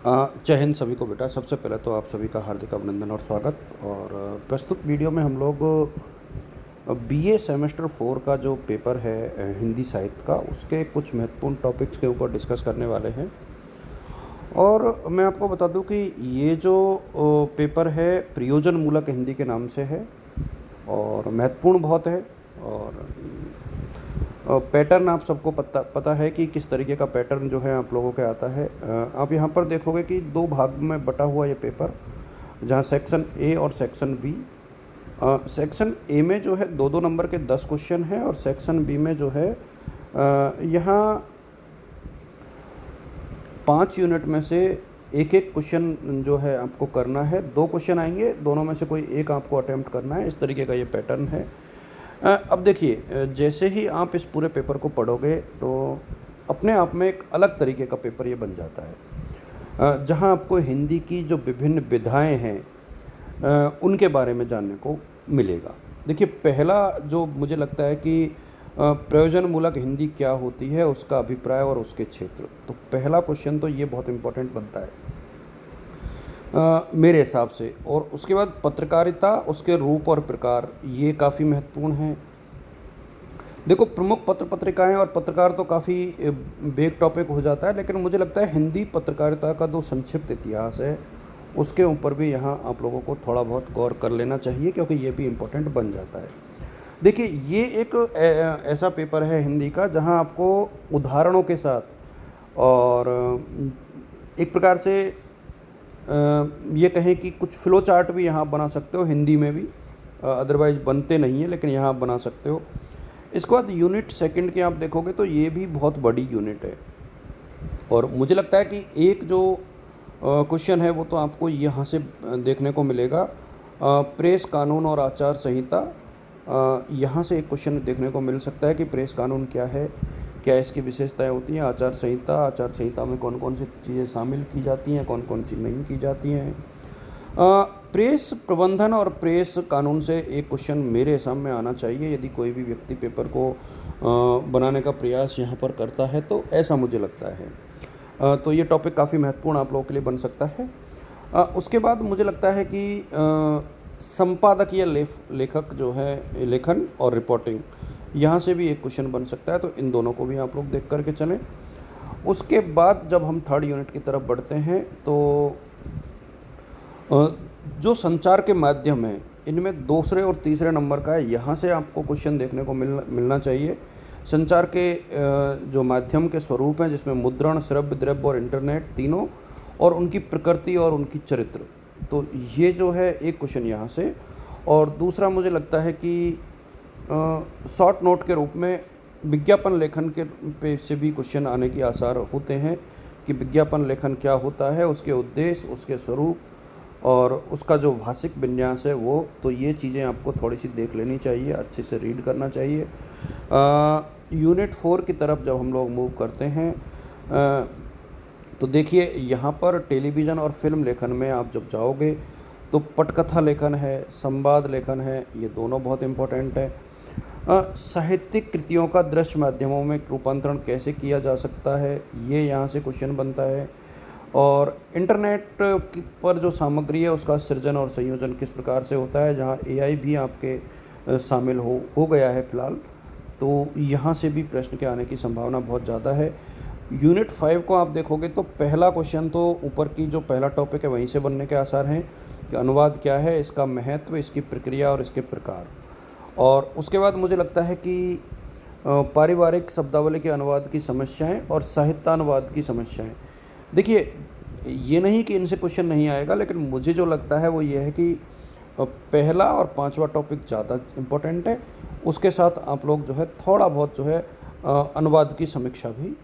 जय हिंद सभी को बेटा। सबसे पहले तो आप सभी का हार्दिक अभिनंदन और स्वागत। और प्रस्तुत वीडियो में हम लोग बीए सेमेस्टर 4 का जो पेपर है हिंदी साहित्य का, उसके कुछ महत्वपूर्ण टॉपिक्स के ऊपर डिस्कस करने वाले हैं। और मैं आपको बता दूं कि ये जो पेपर है प्रयोजन मूलक हिंदी के नाम से है और महत्वपूर्ण बहुत है। और पैटर्न आप सबको पता है कि किस तरीके का पैटर्न जो है आप लोगों के आता है। आप यहाँ पर देखोगे कि 2 भाग में बटा हुआ ये पेपर, जहाँ सेक्शन ए और सेक्शन बी। सेक्शन ए में जो है 2-2 नंबर के 10 क्वेश्चन हैं और सेक्शन बी में जो है यहाँ 5 यूनिट में से एक क्वेश्चन जो है आपको करना है। 2 क्वेश्चन आएंगे, दोनों में से कोई एक आपको अटेम्प्ट करना है। इस तरीके का ये पैटर्न है। अब देखिए, जैसे ही आप इस पूरे पेपर को पढ़ोगे तो अपने आप में एक अलग तरीके का पेपर ये बन जाता है, जहां आपको हिंदी की जो विभिन्न विधाएं हैं उनके बारे में जानने को मिलेगा। देखिए, पहला जो मुझे लगता है कि प्रयोजन मूलक हिंदी क्या होती है, उसका अभिप्राय और उसके क्षेत्र। तो पहला क्वेश्चन तो ये बहुत इम्पोर्टेंट बनता है मेरे हिसाब से। और उसके बाद पत्रकारिता, उसके रूप और प्रकार, ये काफ़ी महत्वपूर्ण है। देखो, प्रमुख पत्र पत्रिकाएं और पत्रकार तो काफ़ी बेग टॉपिक हो जाता है, लेकिन मुझे लगता है हिंदी पत्रकारिता का जो संक्षिप्त इतिहास है उसके ऊपर भी यहाँ आप लोगों को थोड़ा बहुत गौर कर लेना चाहिए, क्योंकि ये भी इम्पोर्टेंट बन जाता है। देखिए, ये एक ऐसा पेपर है हिंदी का जहाँ आपको उदाहरणों के साथ और एक प्रकार से ये कहें कि कुछ फ्लो चार्ट भी यहाँ बना सकते हो हिंदी में भी, अदरवाइज़ बनते नहीं है, लेकिन यहाँ आप बना सकते हो। इसके बाद यूनिट सेकंड की आप देखोगे तो ये भी बहुत बड़ी यूनिट है। और मुझे लगता है कि एक जो क्वेश्चन है वो तो आपको यहाँ से देखने को मिलेगा, प्रेस कानून और आचार संहिता। यहाँ से एक क्वेश्चन देखने को मिल सकता है कि प्रेस कानून क्या है, क्या इसकी विशेषताएं होती हैं। आचार संहिता में कौन कौन सी चीज़ें शामिल की जाती हैं, कौन कौन सी नहीं की जाती हैं। प्रेस प्रबंधन और प्रेस कानून से एक क्वेश्चन मेरे हिसाब में आना चाहिए, यदि कोई भी व्यक्ति पेपर को बनाने का प्रयास यहाँ पर करता है तो ऐसा मुझे लगता है। तो ये टॉपिक काफ़ी महत्वपूर्ण आप लोगों के लिए बन सकता है। उसके बाद मुझे लगता है कि संपादकीय लेखक जो है, लेखन और रिपोर्टिंग, यहाँ से भी एक क्वेश्चन बन सकता है। तो इन दोनों को भी आप लोग देख करके चलें। उसके बाद जब हम थर्ड यूनिट की तरफ बढ़ते हैं तो जो संचार के माध्यम हैं इनमें दूसरे और तीसरे नंबर का है, यहाँ से आपको क्वेश्चन देखने को मिलना चाहिए। संचार के जो माध्यम के स्वरूप हैं, जिसमें मुद्रण, श्रव्य, द्रव्य और इंटरनेट तीनों, और उनकी प्रकृति और उनकी चरित्र, तो ये जो है एक क्वेश्चन यहाँ से। और दूसरा मुझे लगता है कि शॉर्ट नोट के रूप में विज्ञापन लेखन के पे से भी क्वेश्चन आने के आसार होते हैं कि विज्ञापन लेखन क्या होता है, उसके उद्देश्य, उसके स्वरूप और उसका जो भाषिक विन्यास है वो। तो ये चीज़ें आपको थोड़ी सी देख लेनी चाहिए, अच्छे से रीड करना चाहिए। यूनिट 4 की तरफ जब हम लोग मूव करते हैं तो देखिए, यहाँ पर टेलीविज़न और फिल्म लेखन में आप जब जाओगे तो पटकथा लेखन है, संवाद लेखन है, ये दोनों बहुत इम्पोर्टेंट है। साहित्यिक कृतियों का दृश्य माध्यमों में रूपांतरण कैसे किया जा सकता है, ये यहाँ से क्वेश्चन बनता है। और इंटरनेट पर जो सामग्री है उसका सृजन और संयोजन किस प्रकार से होता है, जहाँ एआई भी आपके शामिल हो गया है फ़िलहाल। तो यहाँ से भी प्रश्न के आने की संभावना बहुत ज़्यादा है। यूनिट 5 को आप देखोगे तो पहला क्वेश्चन तो ऊपर की जो पहला टॉपिक है वहीं से बनने के आसार हैं कि अनुवाद क्या है, इसका महत्व, इसकी प्रक्रिया और इसके प्रकार। और उसके बाद मुझे लगता है कि पारिवारिक शब्दावली के अनुवाद की समस्याएं और साहित्यानुवाद की समस्याएं। देखिए, ये नहीं कि इनसे क्वेश्चन नहीं आएगा, लेकिन मुझे जो लगता है वो ये है कि पहला और 5वां टॉपिक ज़्यादा इम्पोर्टेंट है। उसके साथ आप लोग जो है थोड़ा बहुत जो है अनुवाद की समीक्षा भी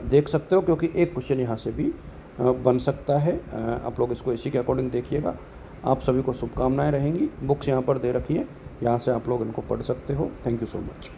देख सकते हो, क्योंकि एक क्वेश्चन यहाँ से भी बन सकता है। आप लोग इसको इसी के अकॉर्डिंग देखिएगा। आप सभी को शुभकामनाएं रहेंगी। बुक्स यहाँ पर दे रखी हैं, यहाँ से आप लोग इनको पढ़ सकते हो। Thank you so much.